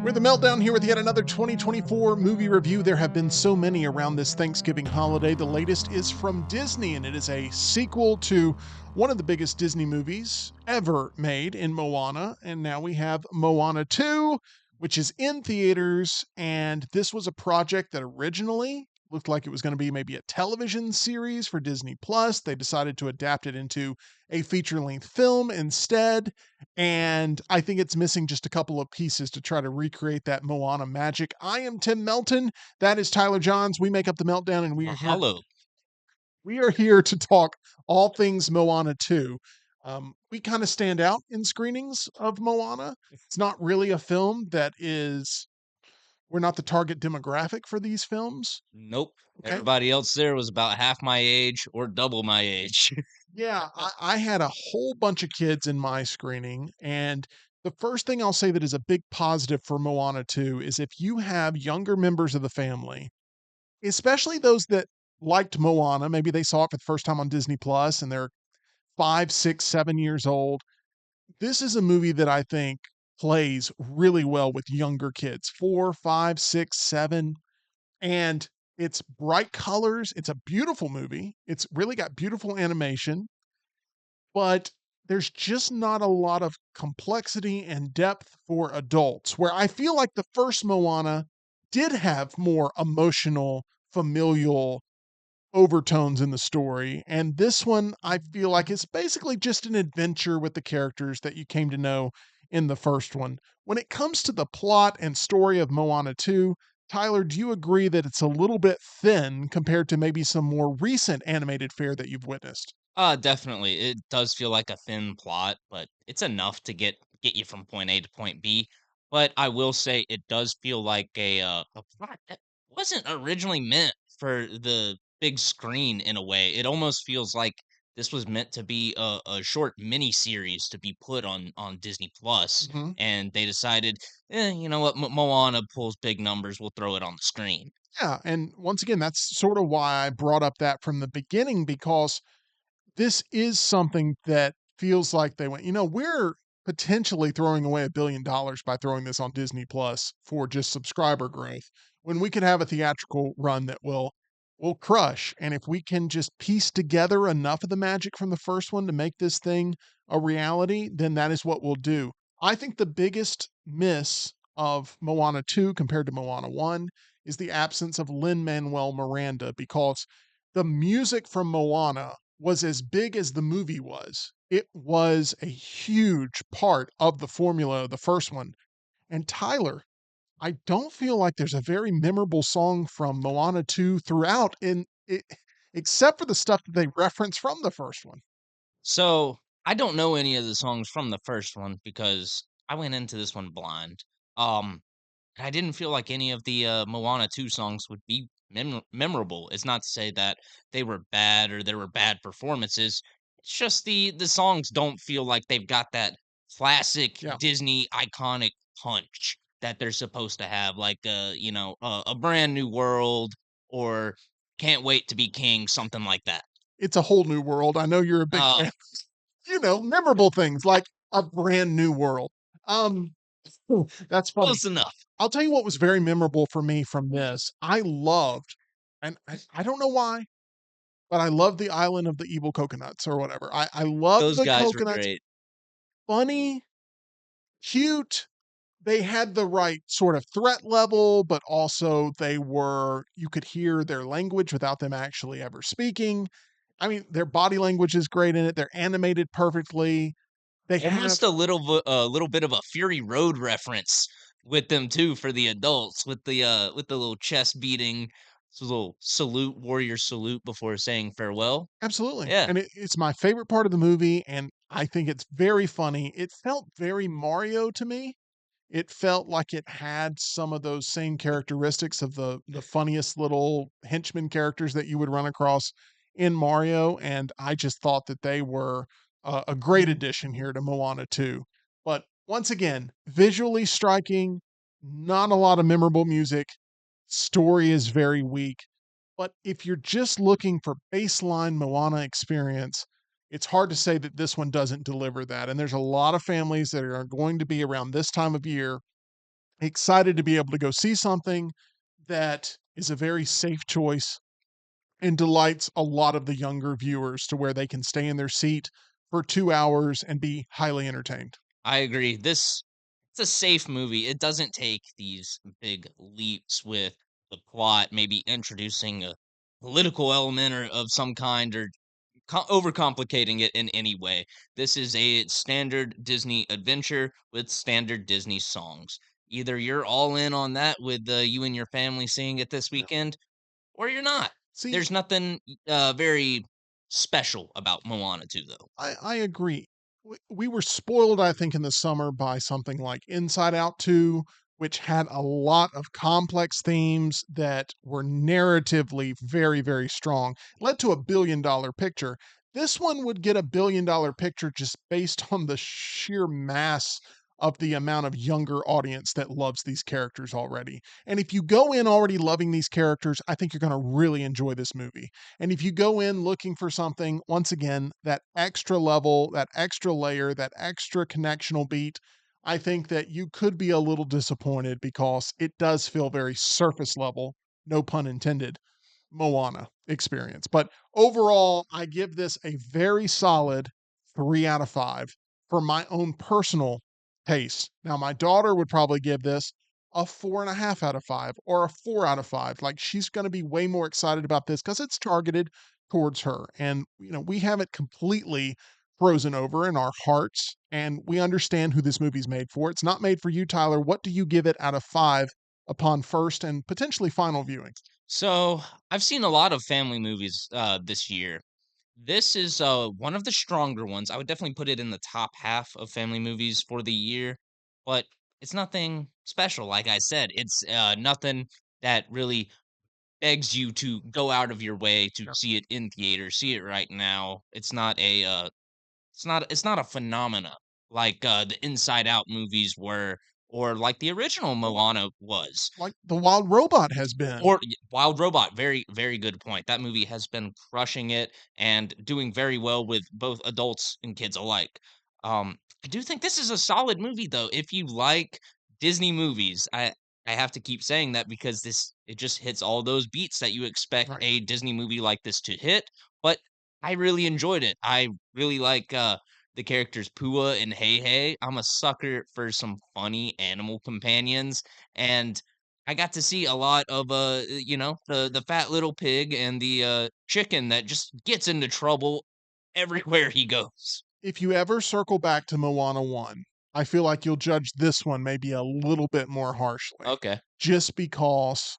We're the Meltdown here with yet another 2024 movie review. There have been so many around this Thanksgiving holiday. The latest is from Disney, and it is a sequel to one of the biggest Disney movies ever made in Moana. And now we have Moana 2, which is in theaters. And this was a project that originally looked like it was going to be maybe a television series for Disney Plus. They decided to adapt it into a feature-length film instead, and I think it's missing just a couple of pieces to try to recreate that Moana magic. I am Tim Melton. That is Tyler Johns. We make up the Meltdown, and Mahalo. we are here to talk all things Moana 2. We kind of stand out in screenings of Moana. It's not really a film that is, we're not the target demographic for these films. Nope. Okay. Everybody else there was about half my age or double my age. Yeah, I had a whole bunch of kids in my screening, and the first thing I'll say that is a big positive for Moana 2 is if you have younger members of the family, especially those that liked Moana, maybe they saw it for the first time on Disney Plus and they're 5, 6, 7 years old. This is a movie that I think plays really well with younger kids, 4, 5, 6, 7, and it's bright colors. It's a beautiful movie. It's really got beautiful animation, but there's just not a lot of complexity and depth for adults. Where I feel like the first Moana did have more emotional, familial overtones in the story. And this one, I feel like it's basically just an adventure with the characters that you came to know in the first one. When it comes to the plot and story of Moana 2, Tyler, do you agree that it's a little bit thin compared to maybe some more recent animated fare that you've witnessed? Definitely. It does feel like a thin plot, but it's enough to get you from point A to point B. But I will say it does feel like a plot that wasn't originally meant for the big screen in a way. It almost feels like this was meant to be a short mini series to be put on Disney Plus, Mhm. and they decided, you know what, Moana pulls big numbers, we'll throw it on the screen. Yeah, and once again, that's sort of why I brought up that from the beginning because this is something that feels like they went, we're potentially throwing away $1 billion by throwing this on Disney Plus for just subscriber growth when we could have a theatrical run that will crush. And if we can just piece together enough of the magic from the first one to make this thing a reality, then that is what we'll do. I think the biggest miss of Moana 2 compared to Moana 1 is the absence of Lin-Manuel Miranda because the music from Moana was as big as the movie was. It was a huge part of the formula of the first one. And Tyler, I don't feel like there's a very memorable song from Moana 2 throughout in it, except for the stuff that they reference from the first one. So, I don't know any of the songs from the first one because I went into this one blind. Um, I didn't feel like any of the, Moana 2 songs would be memorable. It's not to say that they were bad or there were bad performances. It's just the songs don't feel like they've got that classic Yeah, Disney iconic punch that they're supposed to have, like, A Brand New World or Can't Wait to Be King, something like that. it's a whole new world. I know you're a big Uh, fan. Memorable things like a brand new world. Um, that's funny. Close enough. I'll tell you what was very memorable for me from this. I loved, and I don't know why, but I love the island of the evil coconuts or whatever. I love Those the guys were coconuts. great. Funny, cute. They had the right sort of threat level, but also you could hear their language without them actually ever speaking. I mean, their body language is great in it. They're animated perfectly. They have Almost a little bit of a Fury Road reference with them too for the adults with the little chest beating, little salute, warrior salute before saying farewell. absolutely. Yeah. And it's my favorite part of the movie. And I think it's very funny. It felt very Mario to me. It felt like it had some of those same characteristics of the funniest little henchman characters that you would run across in Mario, and I just thought that they were a great addition here to Moana 2. But once again, visually striking, not a lot of memorable music, story is very weak. But if you're just looking for baseline Moana experience, it's hard to say that this one doesn't deliver that. And there's a lot of families that are going to be around this time of year excited to be able to go see something that is a very safe choice and delights a lot of the younger viewers to where they can stay in their seat for 2 hours and be highly entertained. I agree. It's a safe movie. It doesn't take these big leaps with the plot, maybe introducing a political element or of some kind or overcomplicating it in any way. This is a standard Disney adventure with standard Disney songs. Either you're all in on that with you and your family seeing it this Yeah. weekend, or you're not. See, There's nothing very special about Moana 2, though. I agree. We were spoiled, I think, in the summer by something like Inside Out 2, which had a lot of complex themes that were narratively very, very strong, led to a $1 billion picture. This one would get a $1 billion picture just based on the sheer mass of the amount of younger audience that loves these characters already. And if you go in already loving these characters, I think you're going to really enjoy this movie. And if you go in looking for something, once again, that extra level, that extra layer, that extra connectional beat, I think that you could be a little disappointed because it does feel very surface level, no pun intended, Moana experience. But overall, I give this a very solid 3 out of 5 for my own personal taste. Now, my daughter would probably give this a 4.5 out of 5 or a 4 out of 5. Like she's going to be way more excited about this because it's targeted towards her. And, we have it completely frozen over in our hearts and we understand who this movie's made for. It's not made for you, Tyler. What do you give it out of 5 upon first and potentially final viewing? So I've seen a lot of family movies this year. This is one of the stronger ones. I would definitely put it in the top half of family movies for the year, but it's nothing special. Like I said, it's nothing that really begs you to go out of your way to see it in theater, see it right now. It's not a phenomena like the Inside Out movies were, or like the original Moana was. Like The Wild Robot has been. Wild Robot, very, very good point. That movie has been crushing it and doing very well with both adults and kids alike. I do think this is a solid movie though. If you like Disney movies, I have to keep saying that because it just hits all those beats that you expect Right. a Disney movie like this to hit. But I really enjoyed it. I really like the characters Pua and Hey Hey. I'm a sucker for some funny animal companions, and I got to see a lot of the fat little pig and the chicken that just gets into trouble everywhere he goes. If you ever circle back to Moana 1, I feel like you'll judge this one maybe a little bit more harshly Okay. just because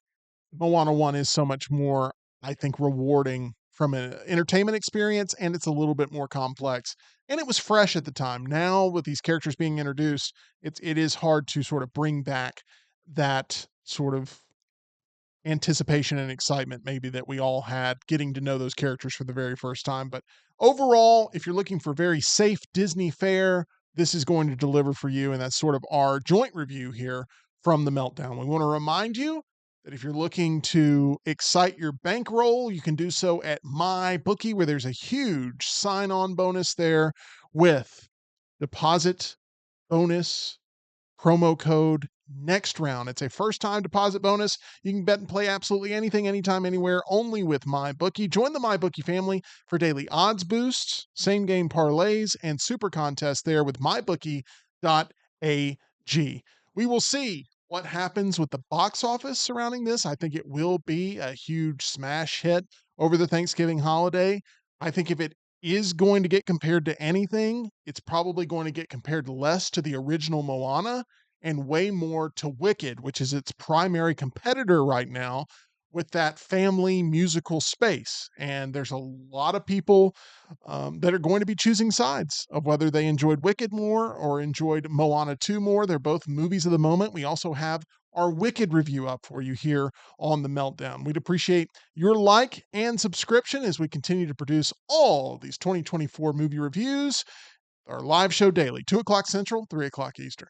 Moana 1 is so much more, I think, rewarding from an entertainment experience, and it's a little bit more complex. And it was fresh at the time. Now, with these characters being introduced, it is hard to sort of bring back that sort of anticipation and excitement maybe that we all had getting to know those characters for the very first time. But overall, if you're looking for very safe Disney fare, this is going to deliver for you. And that's sort of our joint review here from the Meltdown. We want to remind you that if you're looking to excite your bankroll, you can do so at my bookie, where there's a huge sign on bonus there with deposit bonus promo code next round. It's a first time deposit bonus. You can bet and play absolutely anything, anytime, anywhere, only with MyBookie. Join the MyBookie family for daily odds boosts, same game parlays, and super contests there with mybookie.ag. We will see what happens with the box office surrounding this. I think it will be a huge smash hit over the Thanksgiving holiday. I think if it is going to get compared to anything, it's probably going to get compared less to the original Moana and way more to Wicked, which is its primary competitor right now with that family musical space. And there's a lot of people that are going to be choosing sides of whether they enjoyed Wicked more or enjoyed Moana 2 more. They're both movies of the moment. We also have our Wicked review up for you here on the Meltdown. We'd appreciate your like and subscription as we continue to produce all these 2024 movie reviews. Our live show daily, 2 o'clock Central, 3 o'clock Eastern.